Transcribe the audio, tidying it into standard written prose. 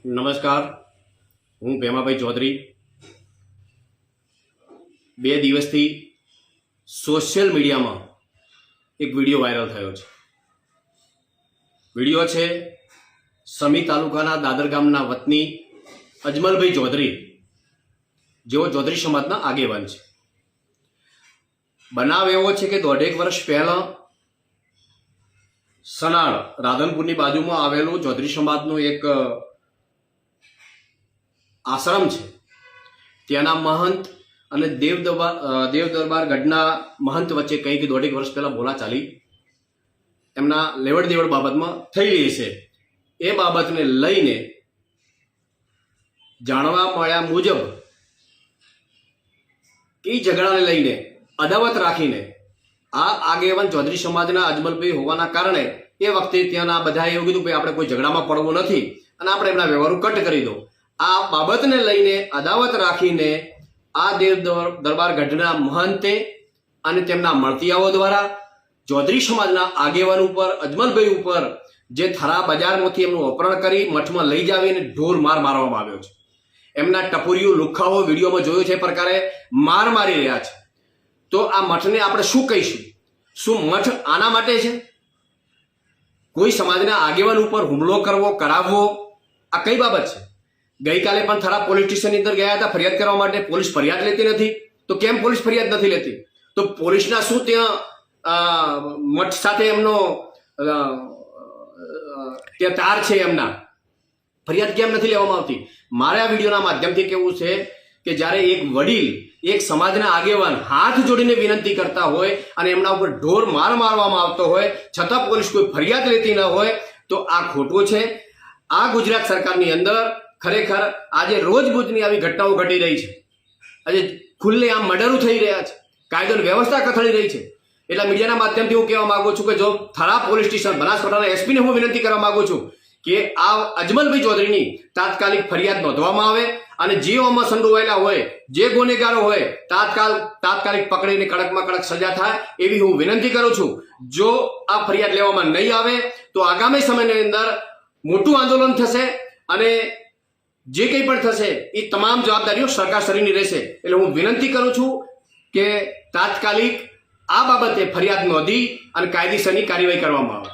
નમસ્કાર, હું ભેમાભાઈ ચૌધરી. 2 દિવસથી સોશિયલ મીડિયામાં એક વિડીયો વાયરલ થયો છે. વિડીયો છે સમી તાલુકાના દાદર ગામના વતની અજમલભાઈ ચૌધરી, જેઓ ચૌધરી સમાજના આગેવાન છે. બનાવ એવો છે કે 1.5 વર્ષ પહેલા સનાળ રાધનપુરની બાજુમાં આવેલું ચૌધરી સમાજનું એક આશ્રમ છે. ત્યાંના મહંત અને દેવ દરબાર ગઢના મહંત વચ્ચે કંઈક 1.5 વર્ષ પહેલા બોલાચાલી એમના લેવડ દેવડ બાબતમાં થઈ રહી છે. એ બાબતને લઈને જાણવા મળ્યા મુજબ એ ઝઘડાને લઈને અદાવત રાખીને આ આગેવાન ચૌધરી સમાજના અજમલભાઈ હોવાના કારણે એ વખતે ત્યાંના બધાએ એવું કીધું કે આપણે કોઈ ઝઘડામાં પડવું નથી અને આપણે એમના વ્યવહારો કટ કરી દો. આ બાબતને લઈને અદાવત રાખીને આ દેવ દરબાર ગઢના મહંતે અને તેમના મળતિયાઓ દ્વારા ચૌધરી સમાજના આગેવાન ઉપર, અજમલભાઈ ઉપર જે થરા બજારમાંથી એમનું અપહરણ કરી મઠમાં લઈ જાવીને ઢોર માર મારવામાં આવ્યો છે. એમના ટપુરીઓ લુખાઓ વિડીયોમાં જોયો છે એ પ્રકારે માર મારી રહ્યા છે. તો આ મઠને આપણે શું કહીશું? શું મઠ આના માટે છે? કોઈ સમાજના આગેવાન ઉપર હુમલો કરવો, કરાવવો, આ કઈ બાબત છે? ગઈકાલે પણ થરા પોલીસ સ્ટેશનની અંદર ગયા હતા ફરિયાદ કરવા માટે. પોલીસ ફરિયાદ લેતી નથી. તો કેમ પોલીસ ફરિયાદ નથી લેતી? તો પોલીસના શું ત્યાં મઠ સાથે એમનો ત્યાં તાર છે? એમના ફરિયાદ કેમ નથી લેવામાં આવતી? મારે આ વિડીયોના માધ્યમથી કહેવું છે કે જ્યારે એક વડીલ, એક સમાજના આગેવાન હાથ જોડીને વિનંતી કરતા હોય અને એમના ઉપર ઢોર માર મારવામાં આવતો હોય છતાં પોલીસ કોઈ ફરિયાદ લેતી ન હોય તો આ ખોટું છે. આ ગુજરાત સરકારની અંદર ખરેખર આજે રોજબરોજની આવી ઘટનાઓ ઘટી રહી છે. આજે ખુલ્લે આમ મર્ડરો થઈ રહ્યા છે, કાયદોની વ્યવસ્થા કથળી રહી છે. એટલે મીડિયાના માધ્યમથી હું કહેવા માંગુ છું કે જો થરા પોલીસ સ્ટેશન, બનાસકાંઠાના એસપીને હું વિનંતી કરવા માંગુ છું કે આ અજમલભાઈ ચૌધરીની તાત્કાલિક ફરિયાદ નોંધવામાં આવે અને જે આમાં સંડોવાયેલા હોય, જે ગુનેગારો હોય, તાત્કાલિક પકડીને કડકમાં કડક સજા થાય એવી હું વિનંતી કરું છું. જો આ ફરિયાદ લેવામાં નહીં આવે તો આગામી સમયની અંદર મોટું આંદોલન થશે અને જે કંઈ પણ થશે એ તમામ જવાબદારીઓ સરકારશ્રીની રહેશે. એટલે હું વિનંતી કરું છું કે તાત્કાલિક આ બાબતે ફરિયાદ નોંધી અને કાયદેસરની કાર્યવાહી કરવામાં આવે.